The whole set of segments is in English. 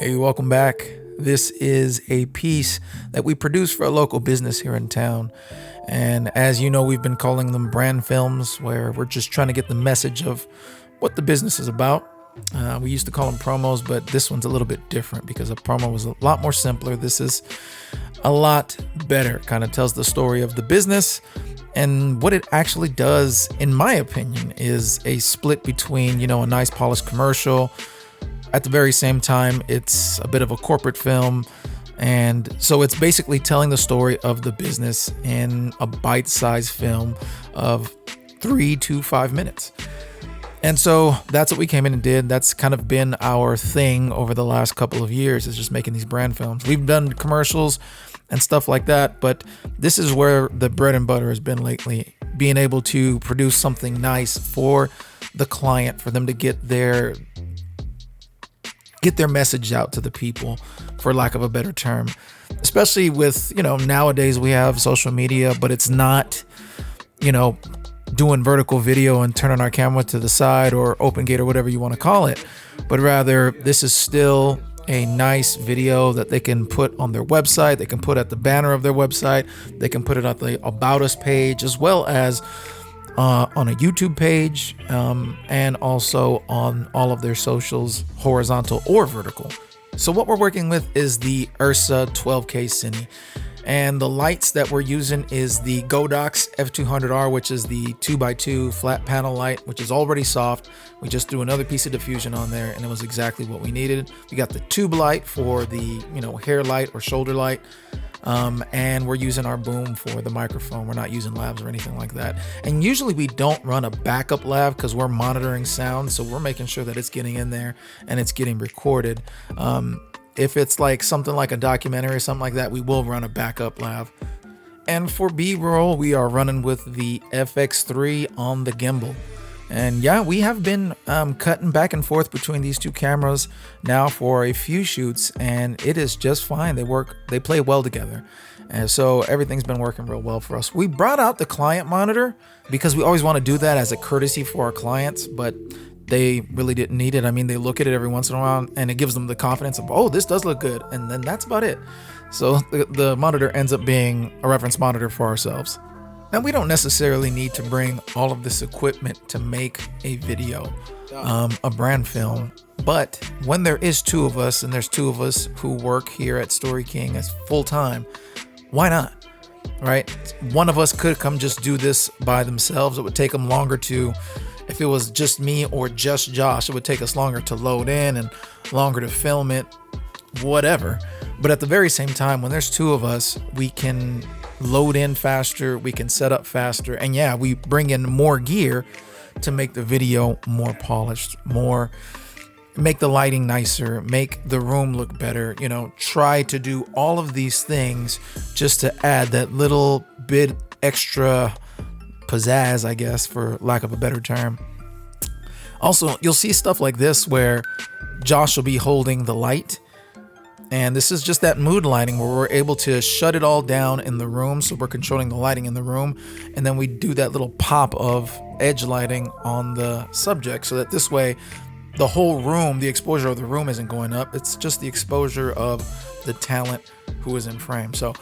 Hey, welcome back. This is a piece that we produce for a local business here in town. And as you know, we've been calling them brand films, where we're just trying to get the message of what the business is about. We used to call them promos, but this one's a little bit different because a promo was a lot more simpler. This is a lot better. Kind of tells the story of the business. And what it actually does, in my opinion, is a split between, a nice polished commercial. At the very same time, it's a bit of a corporate film. And so it's basically telling the story of the business in a bite-sized film of 3 to 5 minutes. And so that's what we came in and did. That's kind of been our thing over the last couple of years, is just making these brand films. We've done commercials and stuff like that, but this is where the bread and butter has been lately, being able to produce something nice for the client, for them to get their message out to the people, for lack of a better term. Especially with, nowadays we have social media, but it's not, doing vertical video and turning our camera to the side or open gate or whatever you want to call it, but rather this is still a nice video that they can put on their website. They can put at the banner of their website. They can put it at the About Us page, as well as on a YouTube page, and also on all of their socials, horizontal or vertical. So what we're working with is the Ursa 12K Cine. And the lights that we're using is the Godox F200R, which is the 2x2 flat panel light, which is already soft. We just threw another piece of diffusion on there, and it was exactly what we needed. We got the tube light for the, hair light or shoulder light. And we're using our boom for the microphone. We're not using lavs or anything like that. And usually we don't run a backup lav because we're monitoring sound. So we're making sure that it's getting in there and it's getting recorded. If it's like something like a documentary or something like that, we will run a backup lav. And for B-roll, we are running with the FX3 on the gimbal. And yeah, we have been cutting back and forth between these two cameras now for a few shoots, and it is just fine. They play well together. And so everything's been working real well for us. We brought out the client monitor because we always want to do that as a courtesy for our clients, but they really didn't need it. I mean, they look at it every once in a while and it gives them the confidence of, oh, this does look good. And then that's about it. So the monitor ends up being a reference monitor for ourselves. Now, we don't necessarily need to bring all of this equipment to make a video, a brand film. But when there is two of us, and there's two of us who work here at Storyking as full time, why not? Right? One of us could come just do this by themselves. It would take them longer to, if it was just me or just Josh, it would take us longer to load in and longer to film it, whatever. But at the very same time, when there's two of us, we can load in faster, we can set up faster, and yeah, we bring in more gear to make the video more polished, make the lighting nicer, make the room look better, try to do all of these things just to add that little bit extra pizzazz, I guess, for lack of a better term. Also, you'll see stuff like this where Josh will be holding the light. And this is just that mood lighting where we're able to shut it all down in the room. So we're controlling the lighting in the room. And then we do that little pop of edge lighting on the subject so that this way the whole room, the exposure of the room isn't going up. It's just the exposure of the talent who is in frame. So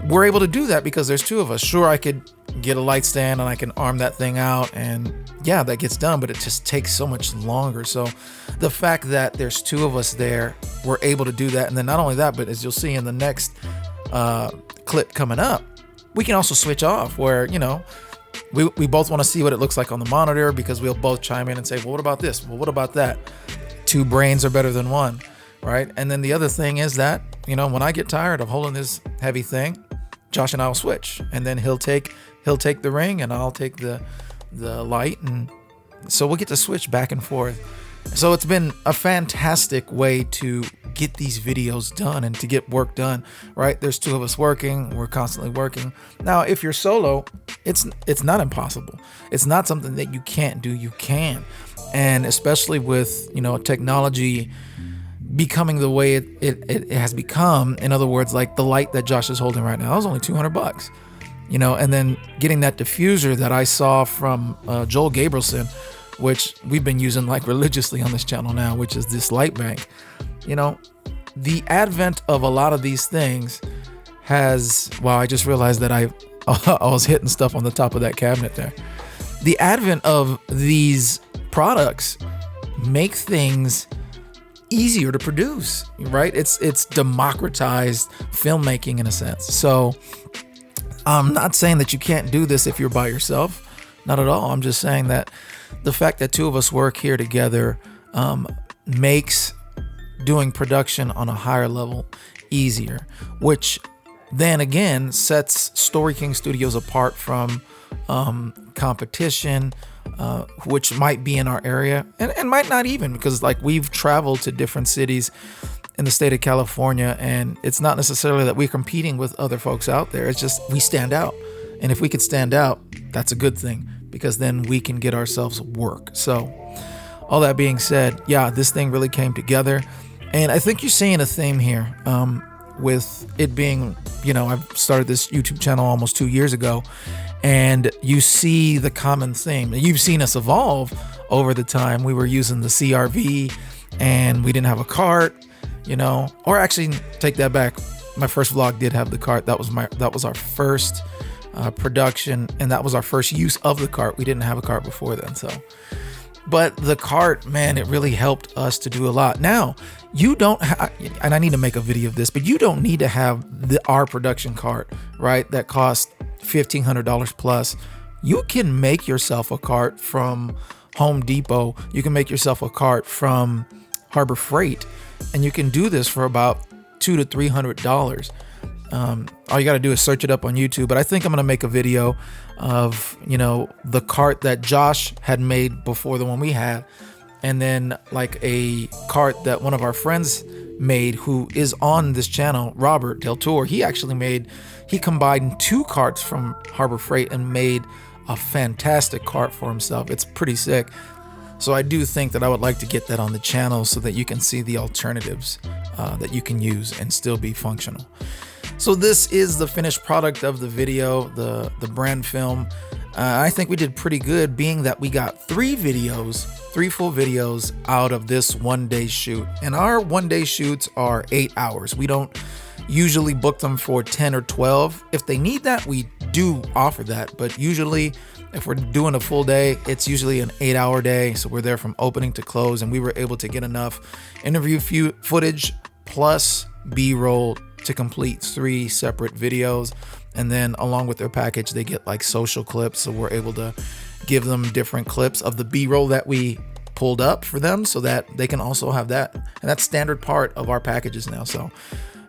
we're able to do that because there's two of us. Sure, I could get a light stand and I can arm that thing out, and yeah, that gets done, but it just takes so much longer. So the fact that there's two of us there, we're able to do that. And then not only that, but as you'll see in the next clip coming up, we can also switch off where, we both want to see what it looks like on the monitor, because we'll both chime in and say, well, what about this? Well, what about that? Two brains are better than one, right? And then the other thing is that, when I get tired of holding this heavy thing, Josh and I will switch, and then he'll take the ring and I'll take the light, and so we'll get to switch back and forth. So it's been a fantastic way to get these videos done and to get work done, right? There's two of us working, we're constantly working. Now, if you're solo, it's not impossible. It's not something that you can't do, you can. And especially with, technology becoming the way it has become, in other words, like the light that Josh is holding right now is only $200. And then getting that diffuser that I saw from Joel Gabrielson, which we've been using like religiously on this channel now, which is this light bank. the advent of a lot of these things has, wow, I just realized that I was hitting stuff on the top of that cabinet there. The advent of these products make things easier to produce, right? It's democratized filmmaking in a sense. So I'm not saying that you can't do this if you're by yourself. Not at all. I'm just saying that the fact that two of us work here together makes doing production on a higher level easier, which then again sets Storyking Studios apart from competition, which might be in our area and might not even, because like we've traveled to different cities in the state of California, and it's not necessarily that we're competing with other folks out there. It's just we stand out. And if we could stand out, that's a good thing, because then we can get ourselves work. So all that being said, yeah, this thing really came together. And I think you're seeing a theme here with it being, I've started this YouTube channel almost 2 years ago, and you see the common theme. You've seen us evolve over the time. We were using the CRV and we didn't have a cart, or actually take that back. My first vlog did have the cart. That was our first production, and that was our first use of the cart. We didn't have a cart before then. But the cart, man, it really helped us to do a lot. Now, you don't have, and I need to make a video of this, but you don't need to have our production cart, right? That costs $1,500 plus. You can make yourself a cart from Home Depot. You can make yourself a cart from Harbor Freight, and you can do this for about $200 to $300. All you got to do is search it up on YouTube. But I think I'm going to make a video of, the cart that Josh had made before the one we had. And then like a cart that one of our friends made who is on this channel, Robert Del Tour. He combined 2 carts from Harbor Freight and made a fantastic cart for himself. It's pretty sick. So I do think that I would like to get that on the channel so that you can see the alternatives that you can use and still be functional. So this is the finished product of the video, the brand film. I think we did pretty good, being that we got 3 full videos out of this 1-day shoot. And our 1-day shoots are 8 hours. We don't usually book them for 10 or 12. If they need that, we do offer that. But usually if we're doing a full day, it's usually an 8-hour day. So we're there from opening to close, and we were able to get enough interview footage plus B-roll to complete 3 separate videos. And then along with their package, they get like social clips. So we're able to give them different clips of the B-roll that we pulled up for them so that they can also have that. And that's standard part of our packages now. So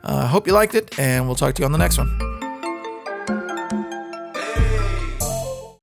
I hope you liked it, and we'll talk to you on the next one.